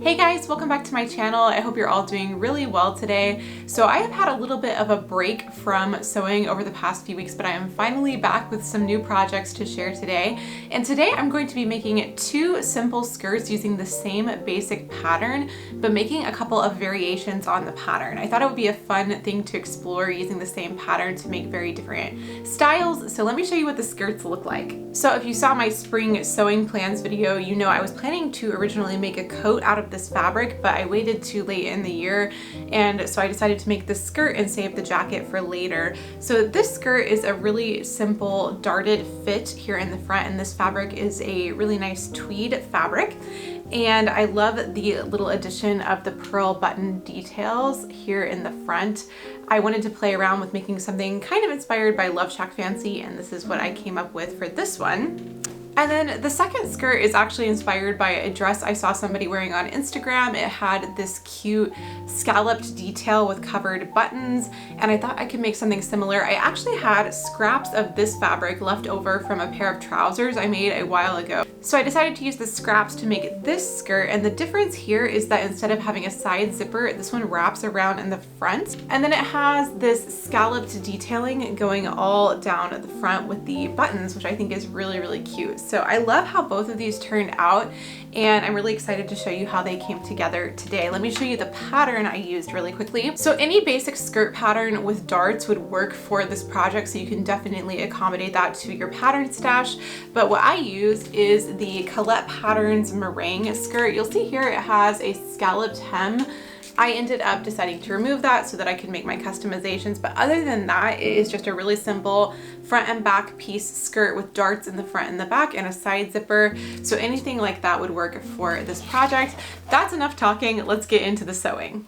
Hey guys, welcome back to my channel. I hope you're all doing really well today. So I have had a little bit of a break from sewing over the past few weeks, but I am finally back with some new projects to share today. And today I'm going to be making two simple skirts using the same basic pattern, but making a couple of variations on the pattern. I thought it would be a fun thing to explore using the same pattern to make very different styles. So let me show you what the skirts look like. So if you saw my spring sewing plans video, you know I was planning to originally make a coat out of this fabric, but I waited too late in the year, and so I decided to make this skirt and save the jacket for later. So this skirt is a really simple darted fit here in the front, and this fabric is a really nice tweed fabric. And I love the little addition of the pearl button details here in the front. I wanted to play around with making something kind of inspired by Love Shack Fancy, and this is what I came up with for this one. And then the second skirt is actually inspired by a dress I saw somebody wearing on Instagram. It had this cute scalloped detail with covered buttons, and I thought I could make something similar. I actually had scraps of this fabric left over from a pair of trousers I made a while ago. So I decided to use the scraps to make this skirt, and the difference here is that instead of having a side zipper, this one wraps around in the front, and then it has this scalloped detailing going all down at the front with the buttons, which I think is really, really cute. So I love how both of these turned out, and I'm really excited to show you how they came together today. Let me show you the pattern I used really quickly. So any basic skirt pattern with darts would work for this project, so you can definitely accommodate that to your pattern stash. But what I used is the Colette Patterns meringue skirt. You'll see here it has a scalloped hem. I ended up deciding to remove that so that I could make my customizations, but other than that, it is just a really simple front and back piece skirt with darts in the front and the back and a side zipper. So anything like that would work for this project. That's enough talking. Let's get into the sewing.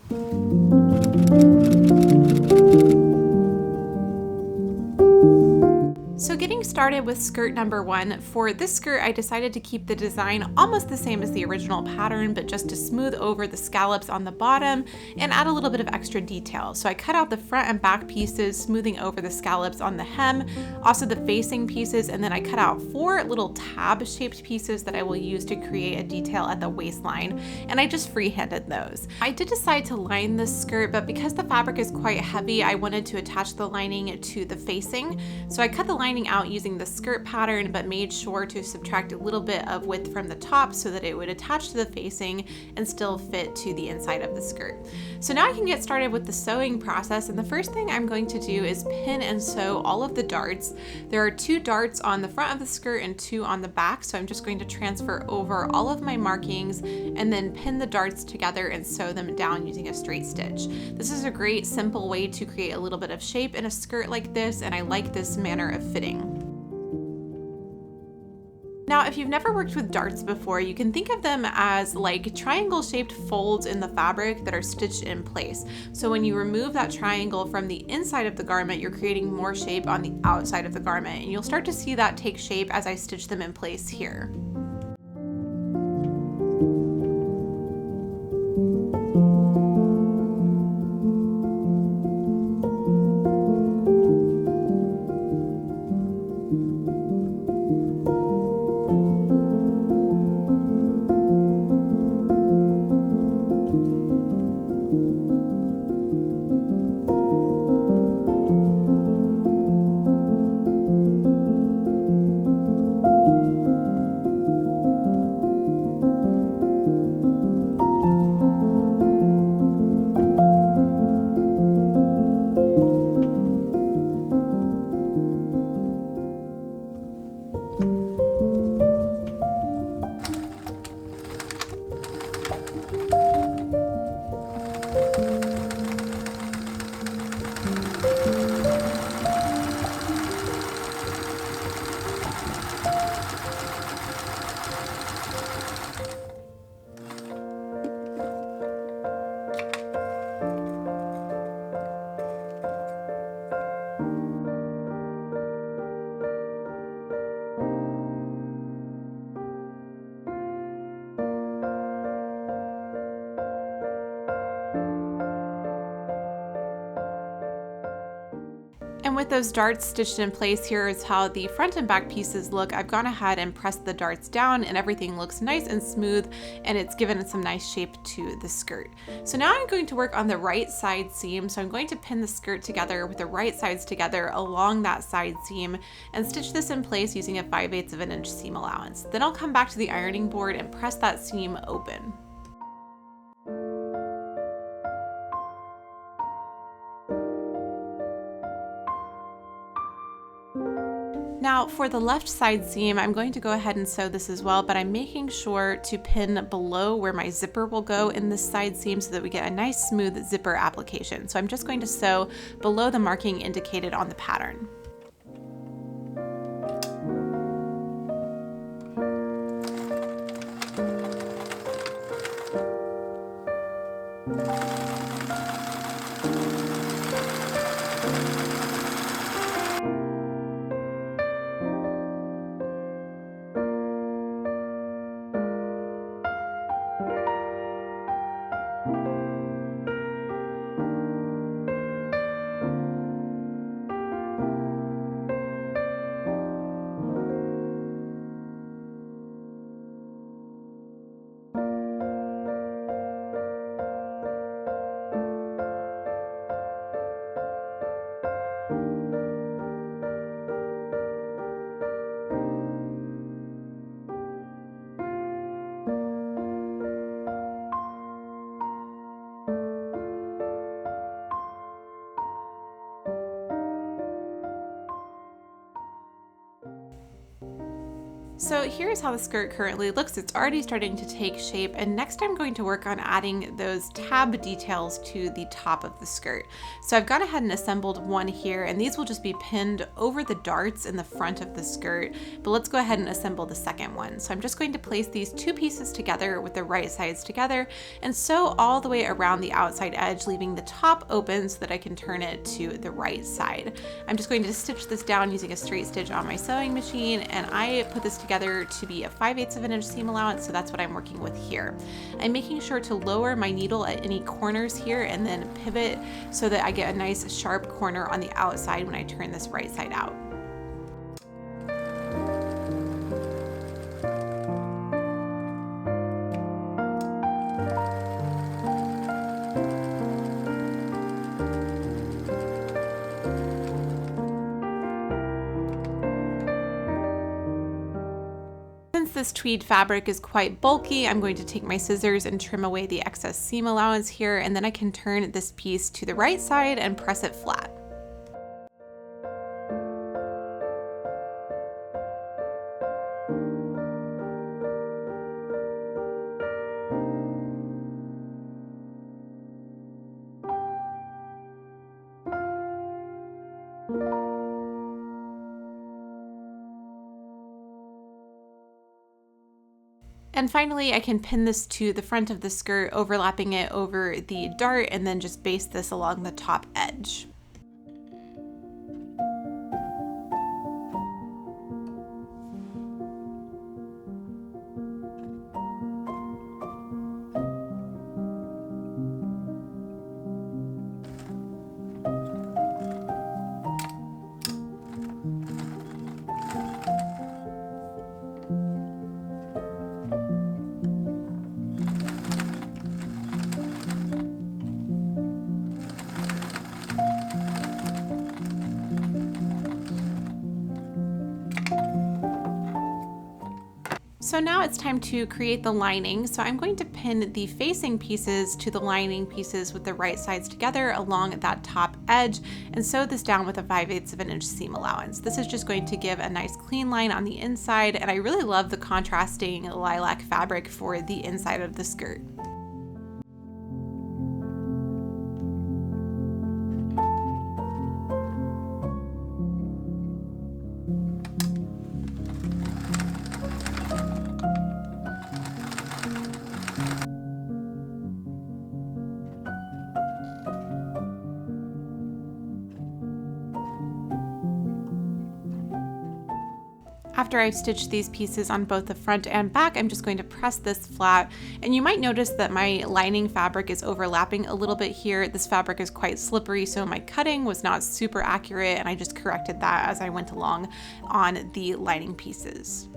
So getting started with skirt number one, for this skirt I decided to keep the design almost the same as the original pattern, but just to smooth over the scallops on the bottom and add a little bit of extra detail. So I cut out the front and back pieces, smoothing over the scallops on the hem, also the facing pieces, and then I cut out 4 little tab shaped pieces that I will use to create a detail at the waistline, and I just freehanded those. I did decide to line this skirt, but because the fabric is quite heavy, I wanted to attach the lining to the facing. So I cut the lining out using the skirt pattern, but made sure to subtract a little bit of width from the top so that it would attach to the facing and still fit to the inside of the skirt. So now I can get started with the sewing process, and the first thing I'm going to do is pin and sew all of the darts. There are 2 darts on the front of the skirt and 2 on the back, so I'm just going to transfer over all of my markings and then pin the darts together and sew them down using a straight stitch. This is a great simple way to create a little bit of shape in a skirt like this, and I like this manner of fitting. Now, if you've never worked with darts before, you can think of them as like triangle-shaped folds in the fabric that are stitched in place. So when you remove that triangle from the inside of the garment, you're creating more shape on the outside of the garment, and you'll start to see that take shape as I stitch them in place here. with those darts stitched in place, here is how the front and back pieces look. I've gone ahead and pressed the darts down and everything looks nice and smooth, and it's given it some nice shape to the skirt. So now I'm going to work on the right side seam. So I'm going to pin the skirt together with the right sides together along that side seam and stitch this in place using a 5/8 of an inch seam allowance. Then I'll come back to the ironing board and press that seam open. Now for the left side seam, I'm going to go ahead and sew this as well, but I'm making sure to pin below where my zipper will go in this side seam so that we get a nice smooth zipper application. So I'm just going to sew below the marking indicated on the pattern. So here's how the skirt currently looks. It's already starting to take shape, and next I'm going to work on adding those tab details to the top of the skirt. So I've gone ahead and assembled one here, and these will just be pinned over the darts in the front of the skirt, but let's go ahead and assemble the second one. So I'm just going to place these two pieces together with the right sides together and sew all the way around the outside edge, leaving the top open so that I can turn it to the right side. I'm just going to stitch this down using a straight stitch on my sewing machine, and I put this together to be a 5/8 of an inch seam allowance, so that's what I'm working with here. I'm making sure to lower my needle at any corners here and then pivot so that I get a nice sharp corner on the outside when I turn this right side out. Since this tweed fabric is quite bulky, I'm going to take my scissors and trim away the excess seam allowance here, and then I can turn this piece to the right side and press it flat. And finally, I can pin this to the front of the skirt, overlapping it over the dart, and then just baste this along the top edge. So now it's time to create the lining. So I'm going to pin the facing pieces to the lining pieces with the right sides together along that top edge and sew this down with a 5/8 of an inch seam allowance. This is just going to give a nice clean line on the inside, and I really love the contrasting lilac fabric for the inside of the skirt. After I've stitched these pieces on both the front and back, I'm just going to press this flat, and you might notice that my lining fabric is overlapping a little bit here. This fabric is quite slippery, so my cutting was not super accurate, and I just corrected that as I went along on the lining pieces.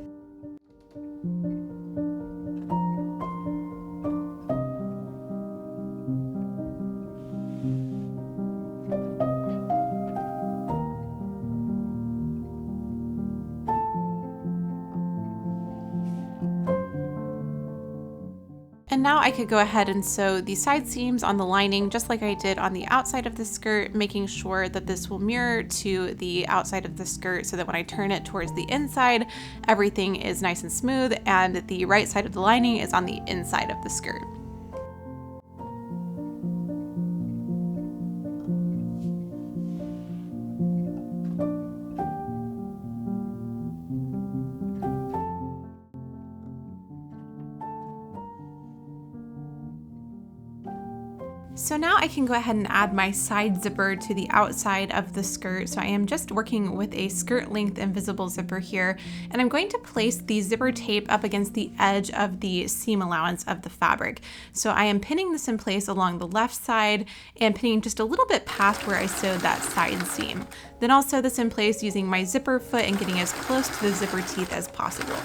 And now I could go ahead and sew the side seams on the lining just like I did on the outside of the skirt, making sure that this will mirror to the outside of the skirt so that when I turn it towards the inside, everything is nice and smooth and the right side of the lining is on the inside of the skirt. So now I can go ahead and add my side zipper to the outside of the skirt. So I am just working with a skirt length invisible zipper here, and I'm going to place the zipper tape up against the edge of the seam allowance of the fabric. So I am pinning this in place along the left side and pinning just a little bit past where I sewed that side seam. Then I'll sew this in place using my zipper foot and getting as close to the zipper teeth as possible.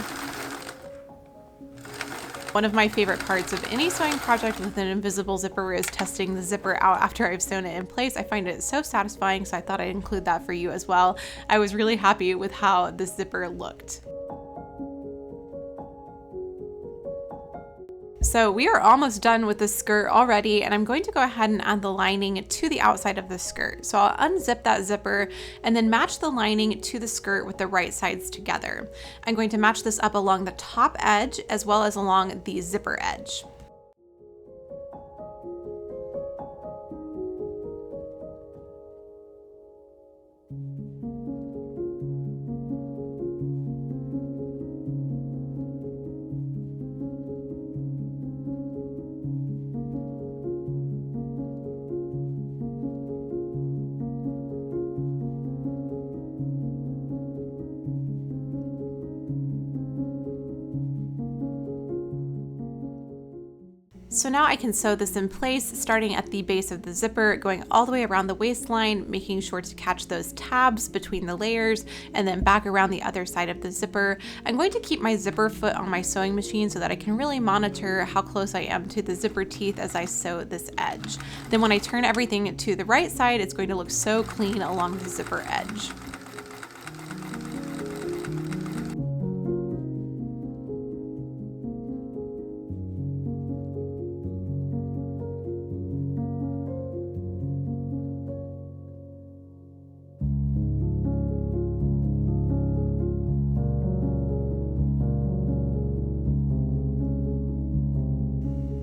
One of my favorite parts of any sewing project with an invisible zipper is testing the zipper out after I've sewn it in place. I find it so satisfying, so I thought I'd include that for you as well. I was really happy with how the zipper looked. So we are almost done with the skirt already, and I'm going to go ahead and add the lining to the outside of the skirt. So I'll unzip that zipper and then match the lining to the skirt with the right sides together. I'm going to match this up along the top edge as well as along the zipper edge. So now I can sew this in place, starting at the base of the zipper, going all the way around the waistline, making sure to catch those tabs between the layers, and then back around the other side of the zipper. I'm going to keep my zipper foot on my sewing machine so that I can really monitor how close I am to the zipper teeth as I sew this edge. Then when I turn everything to the right side, it's going to look so clean along the zipper edge.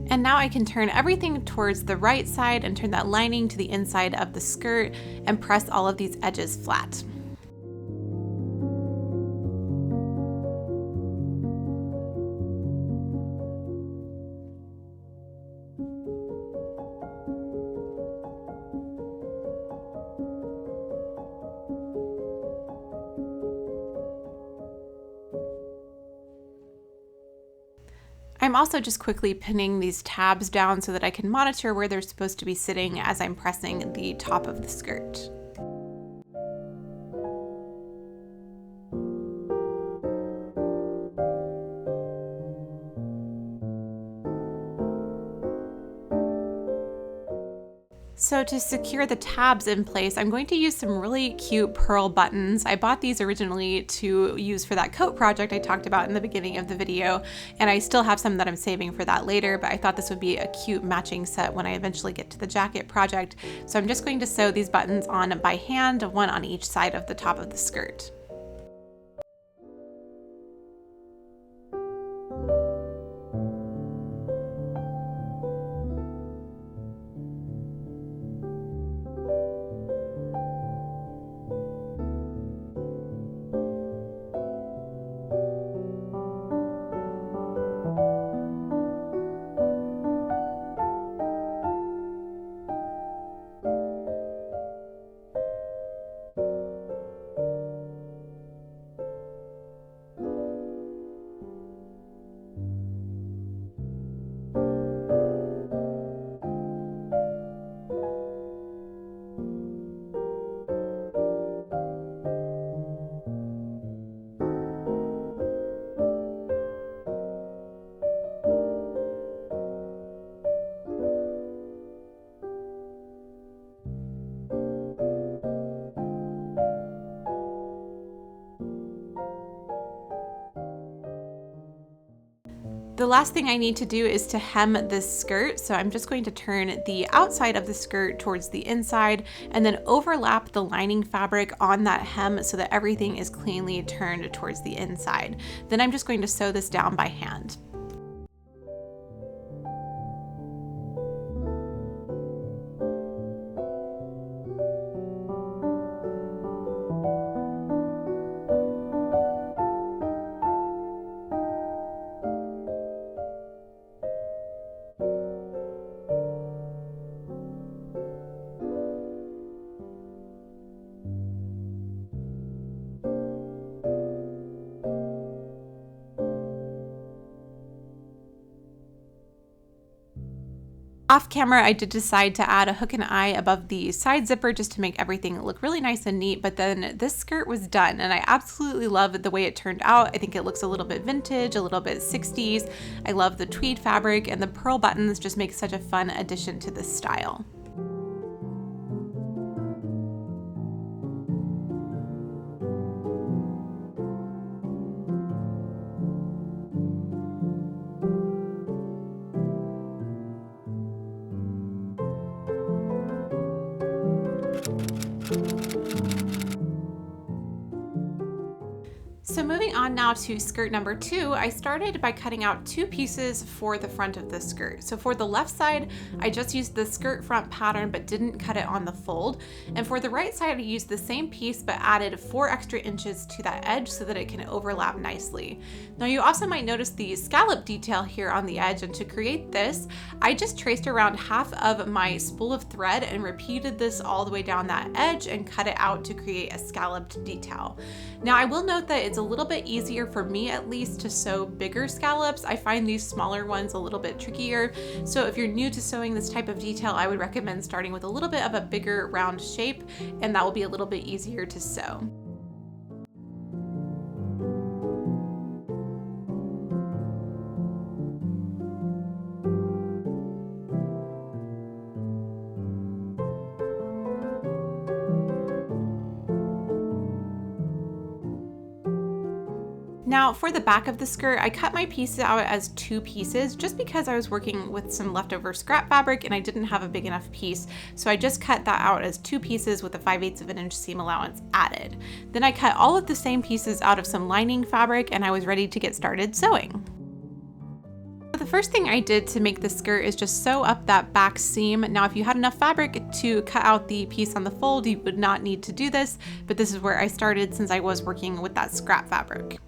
And now I can turn everything towards the right side and turn that lining to the inside of the skirt and press all of these edges flat. I'm also just quickly pinning these tabs down so that I can monitor where they're supposed to be sitting as I'm pressing the top of the skirt. So to secure the tabs in place, I'm going to use some really cute pearl buttons. I bought these originally to use for that coat project I talked about in the beginning of the video, and I still have some that I'm saving for that later, but I thought this would be a cute matching set when I eventually get to the jacket project. So I'm just going to sew these buttons on by hand, one on each side of the top of the skirt. The last thing I need to do is to hem this skirt. So I'm just going to turn the outside of the skirt towards the inside and then overlap the lining fabric on that hem so that everything is cleanly turned towards the inside. Then I'm just going to sew this down by hand. Off camera, I did decide to add a hook and eye above the side zipper just to make everything look really nice and neat, but then this skirt was done and I absolutely love the way it turned out. I think it looks a little bit vintage, a little bit 60s. I love the tweed fabric, and the pearl buttons just make such a fun addition to this style. So moving on now to skirt number 2, I started by cutting out 2 pieces for the front of the skirt. So for the left side, I just used the skirt front pattern but didn't cut it on the fold. And for the right side, I used the same piece but added 4 extra inches to that edge so that it can overlap nicely. Now you also might notice the scallop detail here on the edge, and to create this, I just traced around half of my spool of thread and repeated this all the way down that edge and cut it out to create a scalloped detail. Now I will note that it's a little bit easier for me, at least, to sew bigger scallops. I find these smaller ones a little bit trickier. So if you're new to sewing this type of detail, I would recommend starting with a little bit of a bigger round shape, and that will be a little bit easier to sew. Now for the back of the skirt, I cut my pieces out as 2 pieces just because I was working with some leftover scrap fabric and I didn't have a big enough piece. So I just cut that out as 2 pieces with a 5/8 of an inch seam allowance added. Then I cut all of the same pieces out of some lining fabric and I was ready to get started sewing. The first thing I did to make the skirt is just sew up that back seam. Now, if you had enough fabric to cut out the piece on the fold, you would not need to do this, but this is where I started since I was working with that scrap fabric.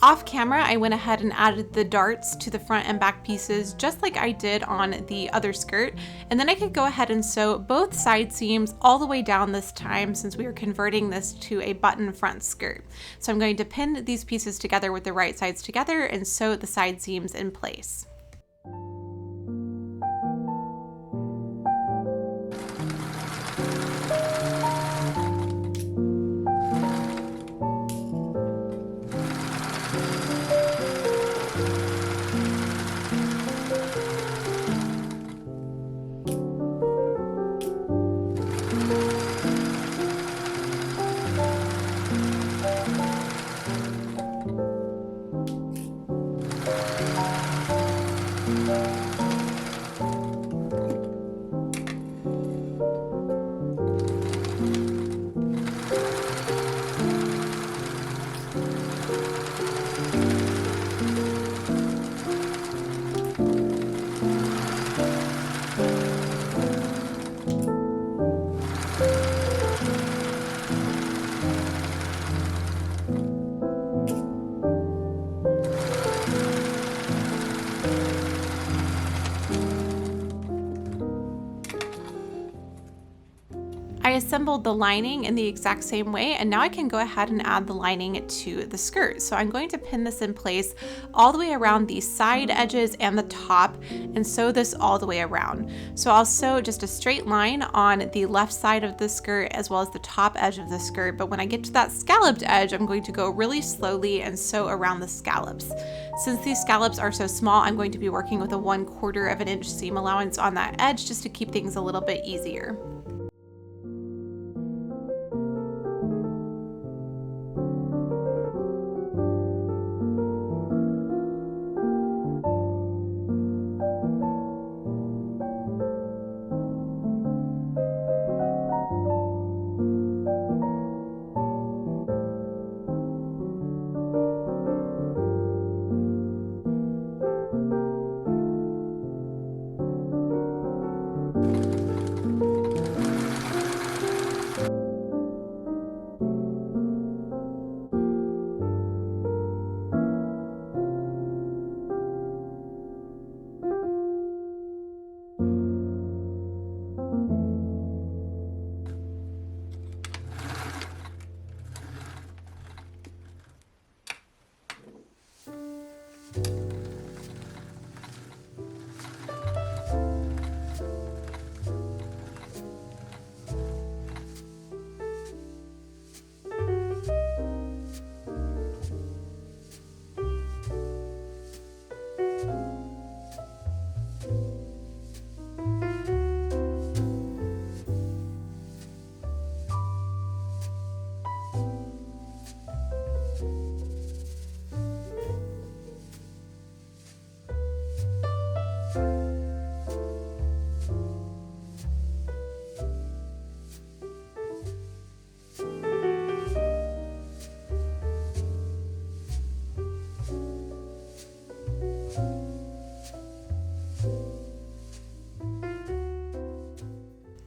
Off camera, I went ahead and added the darts to the front and back pieces just like I did on the other skirt, and then I could go ahead and sew both side seams all the way down this time since we are converting this to a button front skirt. So I'm going to pin these pieces together with the right sides together and sew the side seams in place. assembled the lining in the exact same way, and now I can go ahead and add the lining to the skirt. So I'm going to pin this in place all the way around the side edges and the top and sew this all the way around. So I'll sew just a straight line on the left side of the skirt as well as the top edge of the skirt, but when I get to that scalloped edge, I'm going to go really slowly and sew around the scallops. Since these scallops are so small, I'm going to be working with a 1/4 of an inch seam allowance on that edge just to keep things a little bit easier.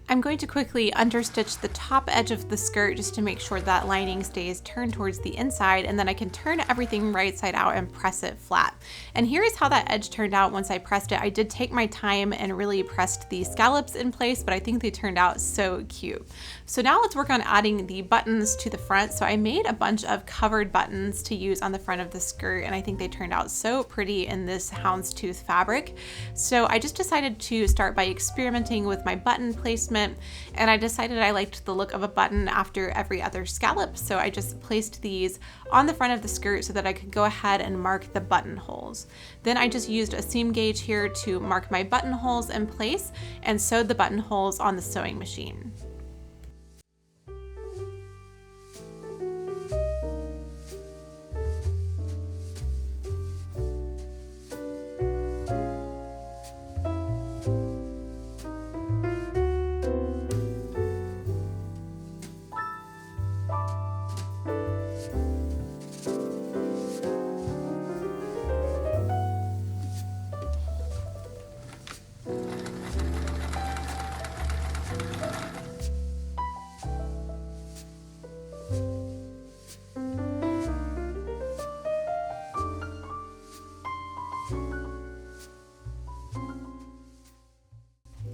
I'm going to quickly understitch the top edge of the skirt just to make sure that lining stays turned towards the inside, and then I can turn everything right side out and press it flat. And here is how that edge turned out once I pressed it. I did take my time and really pressed the scallops in place, but I think they turned out so cute. So now let's work on adding the buttons to the front. So I made a bunch of covered buttons to use on the front of the skirt, and I think they turned out so pretty in this houndstooth fabric. So I just decided to start by experimenting with my button placement, and I decided I liked the look of a button after every other scallop. So I just placed these on the front of the skirt so that I could go ahead and mark the buttonholes. Then I just used a seam gauge here to mark my buttonholes in place and sewed the buttonholes on the sewing machine.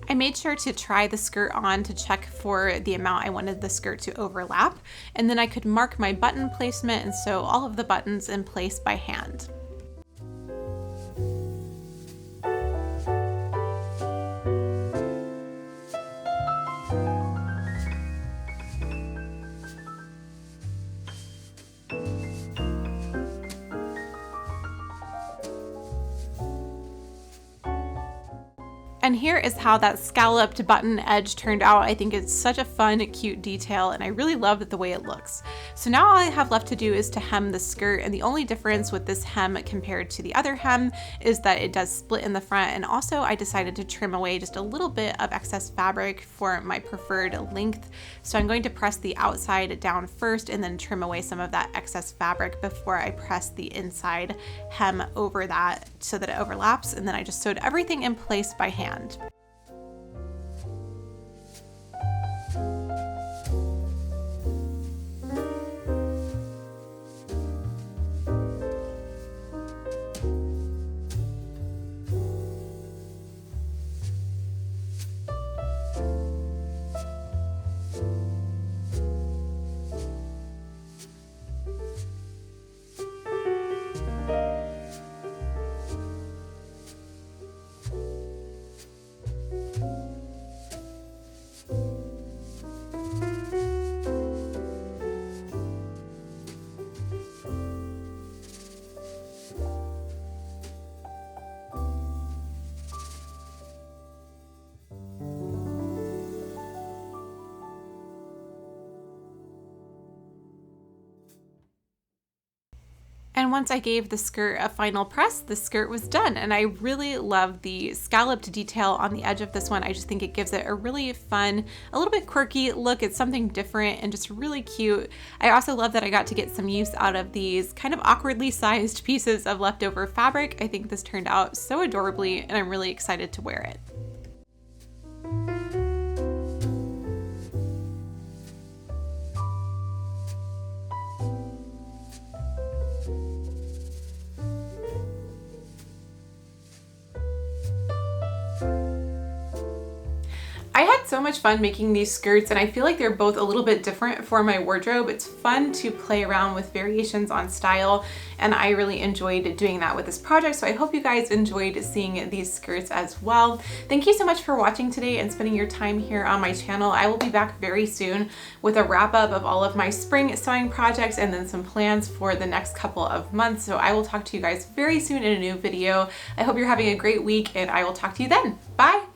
I made sure to try the skirt on to check for the amount I wanted the skirt to overlap, and then I could mark my button placement and sew all of the buttons in place by hand. And here is how that scalloped button edge turned out. I think it's such a fun, cute detail, and I really love the way it looks. So now all I have left to do is to hem the skirt, and the only difference with this hem compared to the other hem is that it does split in the front, and also I decided to trim away just a little bit of excess fabric for my preferred length. So I'm going to press the outside down first and then trim away some of that excess fabric before I press the inside hem over that so that it overlaps, and then I just sewed everything in place by hand. And once I gave the skirt a final press, the skirt was done. And I really love the scalloped detail on the edge of this one. I just think it gives it a really fun, a little bit quirky look. It's something different and just really cute. I also love that I got to get some use out of these kind of awkwardly sized pieces of leftover fabric. I think this turned out so adorably and I'm really excited to wear it. I had so much fun making these skirts and I feel like they're both a little bit different for my wardrobe. It's fun to play around with variations on style and I really enjoyed doing that with this project. So I hope you guys enjoyed seeing these skirts as well. Thank you so much for watching today and spending your time here on my channel. I will be back very soon with a wrap up of all of my spring sewing projects and then some plans for the next couple of months. So I will talk to you guys very soon in a new video. I hope you're having a great week and I will talk to you then. Bye!